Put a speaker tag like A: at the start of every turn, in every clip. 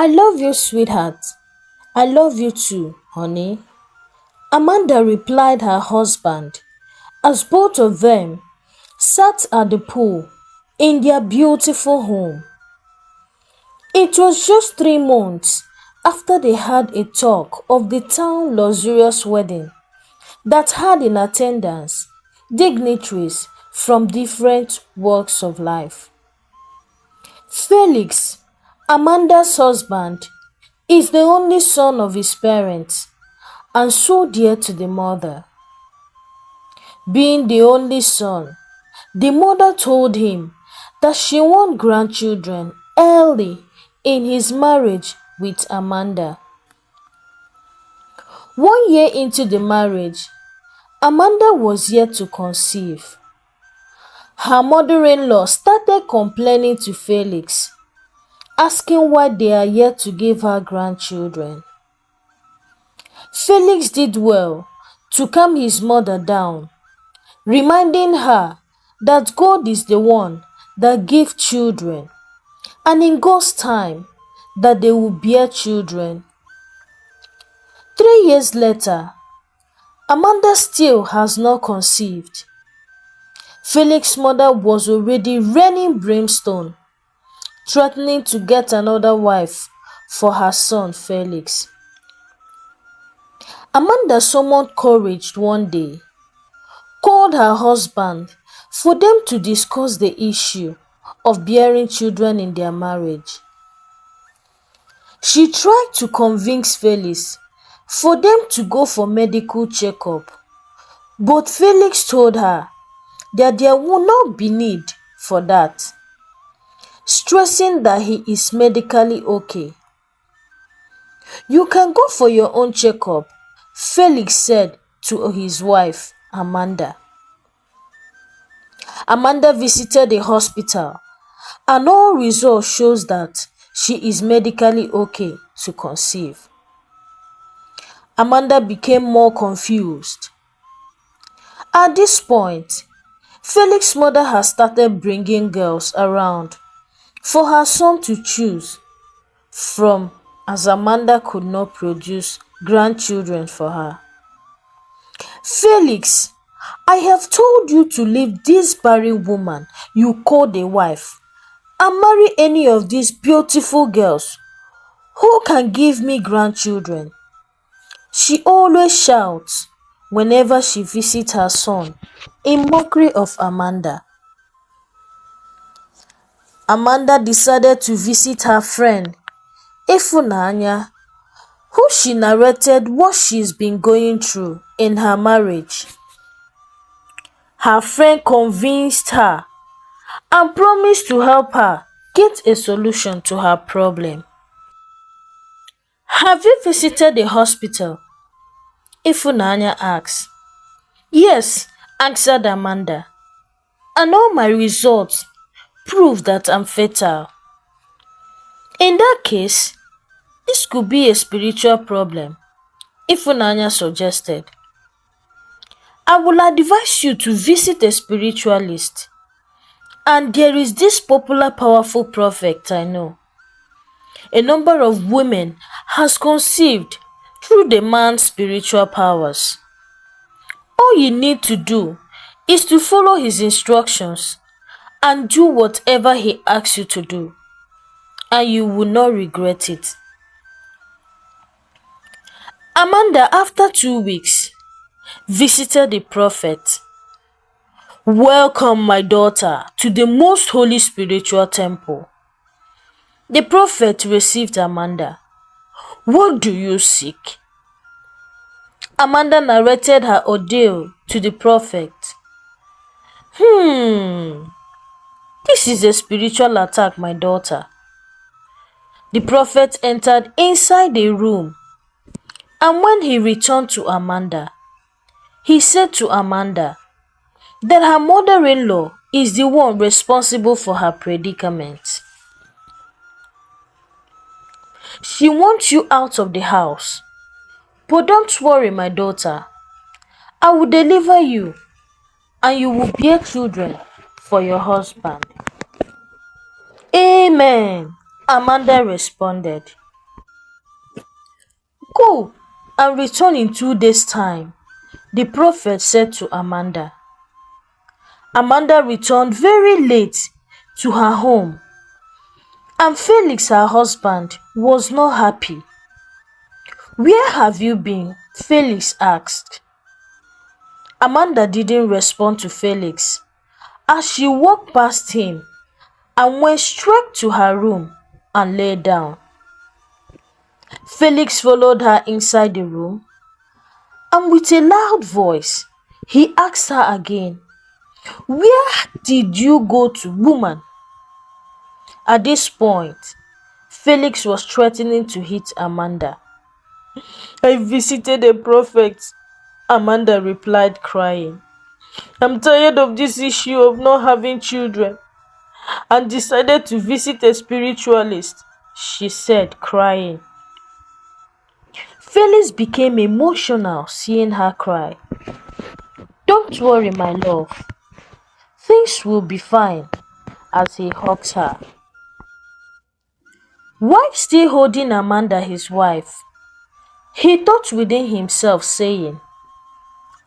A: I love you, sweetheart. I love you too, honey. Amanda replied her husband as both of them sat at the pool in their beautiful home. It was just 3 months after they had a talk of the town luxurious wedding that had in attendance dignitaries from different walks of life. Felix, Amanda's husband, is the only son of his parents and so dear to the mother. Being the only son, the mother told him that she wanted grandchildren early in his marriage with Amanda. 1 year into the marriage, Amanda was yet to conceive. Her mother-in-law started complaining to Felix, asking why they are yet to give her grandchildren. Felix did well to calm his mother down, reminding her that God is the one that gives children, and in God's time that they will bear children. 3 years later, Amanda still has not conceived. Felix's mother was already raining brimstone, threatening to get another wife for her son Felix. Amanda summoned courage one day, called her husband for them to discuss the issue of bearing children in their marriage. She tried to convince Felix for them to go for medical checkup, but Felix told her that there will not be need for that, stressing that he is medically okay. You can go for your own checkup, Felix said to his wife, Amanda. Amanda visited the hospital and all results shows that she is medically okay to conceive. Amanda became more confused. At this point, Felix's mother has started bringing girls around for her son to choose from, as Amanda could not produce grandchildren for her. Felix, I have told you to leave this barren woman you call a wife and marry any of these beautiful girls who can give me grandchildren. She always shouts whenever she visits her son in mockery of Amanda. Amanda decided to visit her friend, Ifunanya, who she narrated what she's been going through in her marriage. Her friend convinced her and promised to help her get a solution to her problem. Have you visited the hospital? Ifunanya asked. Yes, answered Amanda, and all my results prove that I'm fertile. In that case, this could be a spiritual problem, Ifunanya suggested. I will advise you to visit a spiritualist. And there is this popular powerful prophet I know. A number of women has conceived through the man's spiritual powers. All you need to do is to follow his instructions and do whatever he asks you to do, and you will not regret it. Amanda, after 2 weeks, visited the prophet. Welcome, my daughter, to the most holy spiritual temple. The prophet received Amanda. What do you seek? Amanda narrated her ordeal to the prophet. This is a spiritual attack, my daughter. The prophet entered inside the room, and when he returned to Amanda, he said to Amanda that her mother-in-law is the one responsible for her predicament. She wants you out of the house. But don't worry, my daughter. I will deliver you, and you will bear children for your husband. Amen, Amanda responded. Go and return in 2 days' time, the prophet said to Amanda. Amanda returned very late to her home, and Felix, her husband, was not happy. Where have you been? Felix asked. Amanda didn't respond to Felix as she walked past him and went straight to her room and lay down. Felix followed her inside the room, and with a loud voice, he asked her again, "Where did you go to, woman?" At this point, Felix was threatening to hit Amanda. "I visited a prophet," Amanda replied, crying. "I'm tired of this issue of not having children and decided to visit a spiritualist," she said, crying. Felix became emotional seeing her cry. "Don't worry, my love. Things will be fine," as he hugs her. While still holding Amanda, his wife, he thought within himself, saying,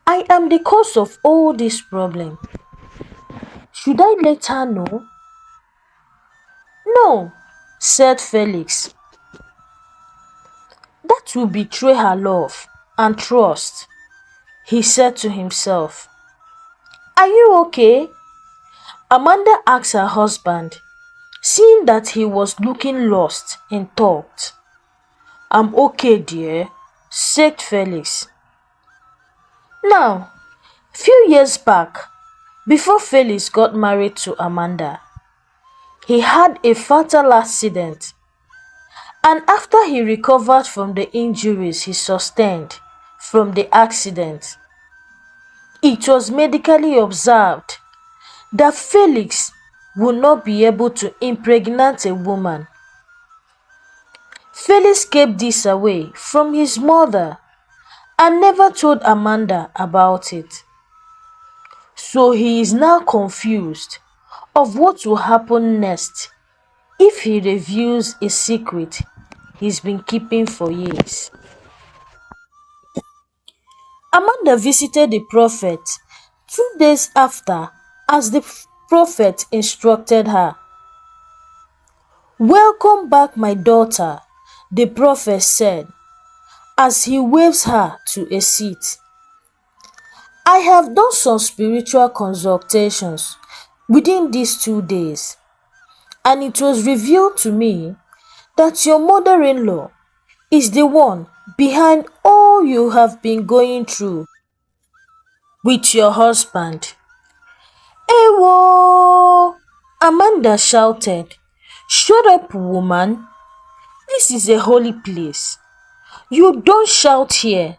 A: "I am the cause of all this problem. Should I let her know?" "No," said Felix. "That will betray her love and trust," he said to himself. "Are you okay?" Amanda asked her husband, seeing that he was looking lost in thought. "I'm okay, dear," said Felix. Now, few years back, before Felix got married to Amanda, he had a fatal accident, and after he recovered from the injuries he sustained from the accident, it was medically observed that Felix would not be able to impregnate a woman. Felix kept this away from his mother and never told Amanda about it. So he is now confused of what will happen next if he reveals a secret he's been keeping for years. Amanda visited the prophet 2 days after, as the prophet instructed her. "Welcome back, my daughter," the prophet said, as he waves her to a seat. "I have done some spiritual consultations within these 2 days, and it was revealed to me that your mother-in-law is the one behind all you have been going through with your husband." "Ewo!" Amanda shouted. "Shut up, woman. This is a holy place. You don't shout here,"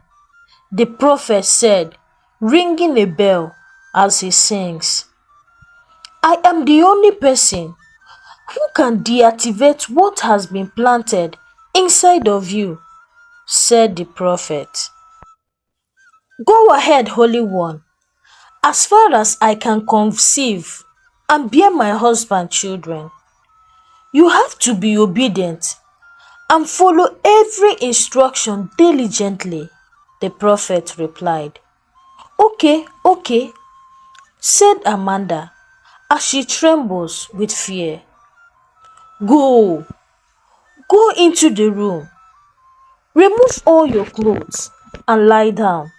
A: the prophet said, ringing a bell as he sings. "I am the only person who can deactivate what has been planted inside of you," said the prophet. "Go ahead, Holy One. As far as I can conceive and bear my husband children, you have to be obedient and follow every instruction diligently," the prophet replied. Okay, said Amanda as she trembles with fear. Go into the room. Remove all your clothes and lie down.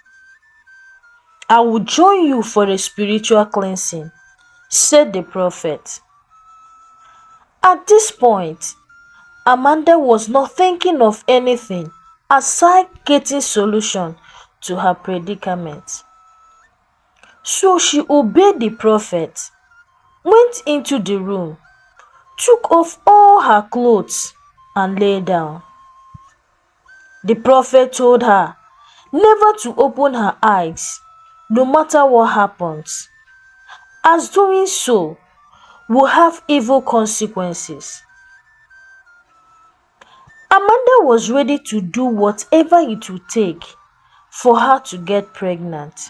A: I will join you for a spiritual cleansing," said the prophet. At this point, Amanda was not thinking of anything aside getting solution to her predicament. So she obeyed the prophet, went into the room, took off all her clothes and lay down. The prophet told her never to open her eyes no matter what happens, as doing so will have evil consequences. Amanda was ready to do whatever it would take for her to get pregnant.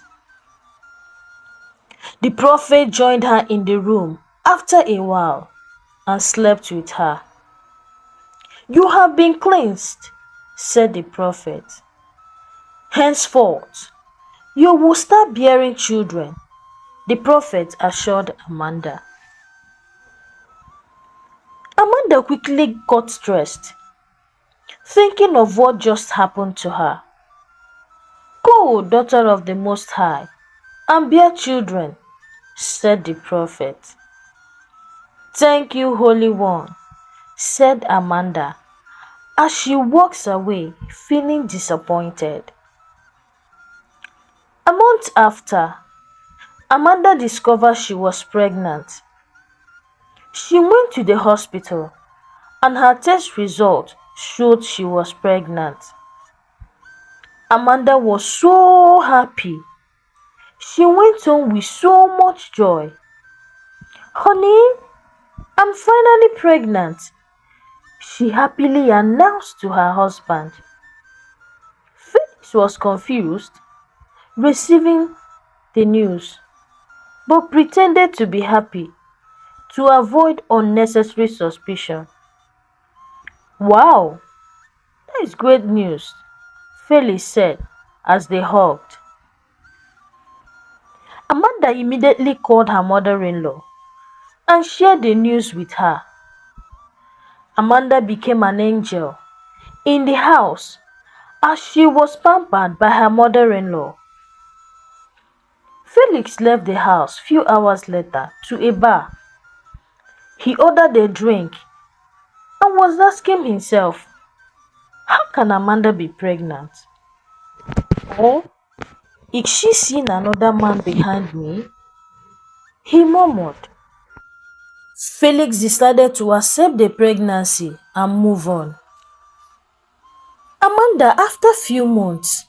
A: The prophet joined her in the room after a while and slept with her. "You have been cleansed," said the prophet. Henceforth, you will start bearing children, the prophet assured Amanda. Amanda quickly got stressed, thinking of what just happened to her. Go, daughter of the Most High, and bear children, said the prophet. Thank you, Holy One, said Amanda, as she walks away feeling disappointed. A month after, Amanda discovered she was pregnant. She went to the hospital and her test result showed she was pregnant. Amanda was so happy. She went home with so much joy. Honey, I'm finally pregnant, she happily announced to her husband. Felix was confused, receiving the news, but pretended to be happy to avoid unnecessary suspicion. Wow, that is great news, Felix said as they hugged. Amanda immediately called her mother-in-law and shared the news with her. Amanda became an angel in the house as she was pampered by her mother-in-law. Felix left the house few hours later to a bar. He ordered a drink and was asking himself, how can Amanda be pregnant? Or is she seeing another man behind me? He murmured. Felix decided to accept the pregnancy and move on. Amanda, after few months,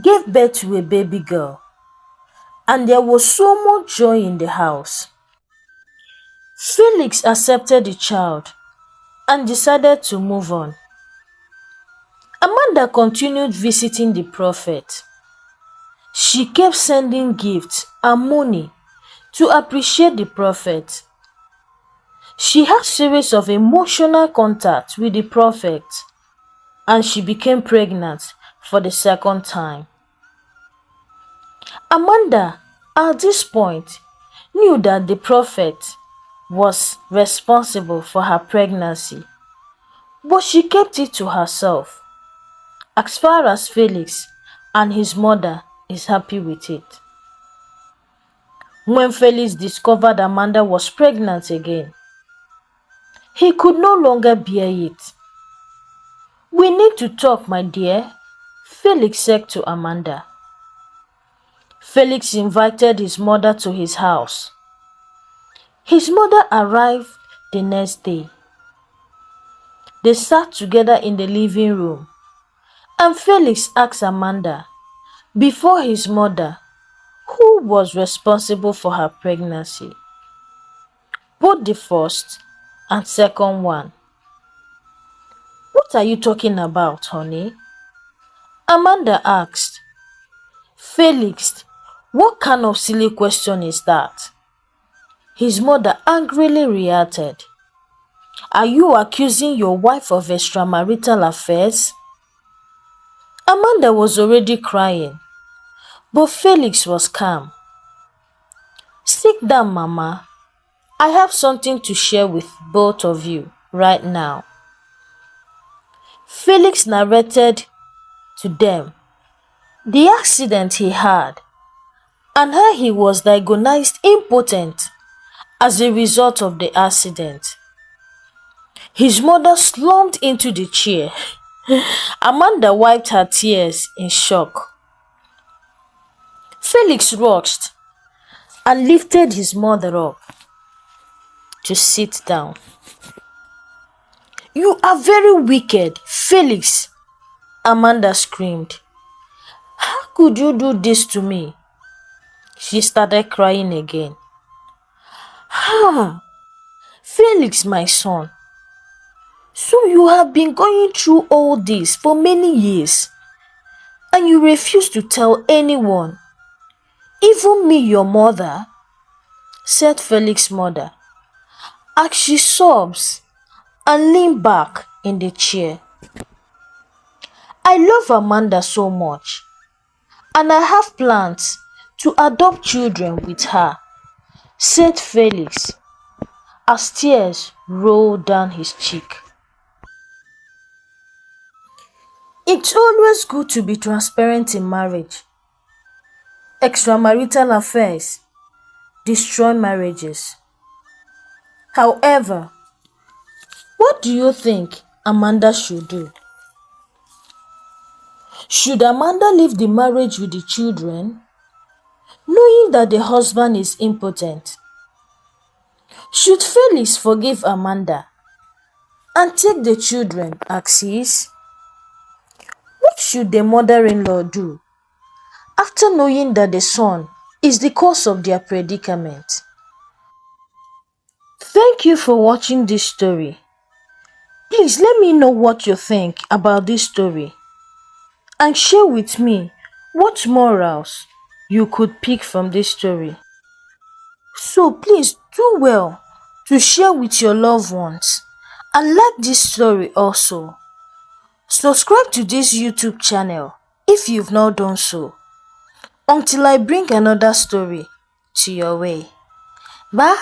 A: gave birth to a baby girl, and there was so much joy in the house. Felix accepted the child and decided to move on. Amanda continued visiting the prophet. She kept sending gifts and money to appreciate the prophet. She had series of emotional contacts with the prophet, and she became pregnant for the second time. Amanda, at this point, knew that the prophet was responsible for her pregnancy, but she kept it to herself. As far as Felix and his mother is happy with it. When Felix discovered Amanda was pregnant again, he could no longer bear it. We need to talk, my dear, Felix said to Amanda. Felix invited his mother to his house. His mother arrived the next day. They sat together in the living room, and Felix asked Amanda, before his mother, who was responsible for her pregnancy, both the first and second one. What are you talking about, honey? Amanda asked. Felix, what kind of silly question is that? His mother angrily reacted. Are you accusing your wife of extramarital affairs? Amanda was already crying, but Felix was calm. Sit down, Mama. I have something to share with both of you right now. Felix narrated to them the accident he had and how he was diagnosed impotent as a result of the accident. His mother slumped into the chair. Amanda wiped her tears in shock. Felix rushed and lifted his mother up to sit down. You are very wicked, Felix, Amanda screamed. How could you do this to me? She started crying again. Felix, my son, so you have been going through all this for many years, and you refuse to tell anyone, even me, your mother, said Felix's mother, as she sobs and leaned back in the chair. I love Amanda so much. and I have plans to adopt children with her, said Felix as tears rolled down his cheek. It's always good to be transparent in marriage. Extramarital affairs destroy marriages. However, what do you think Amanda should do? Should Amanda leave the marriage with the children, knowing that the husband is impotent? Should Felix forgive Amanda and take the children as his? What should the mother-in-law do after knowing that the son is the cause of their predicament? Thank you for watching this story. Please let me know what you think about this story and share with me what morals you could pick from this story. So please do well to share with your loved ones and like this story also. Subscribe to this YouTube channel if you've not done so. Until I bring another story to your way. Bye!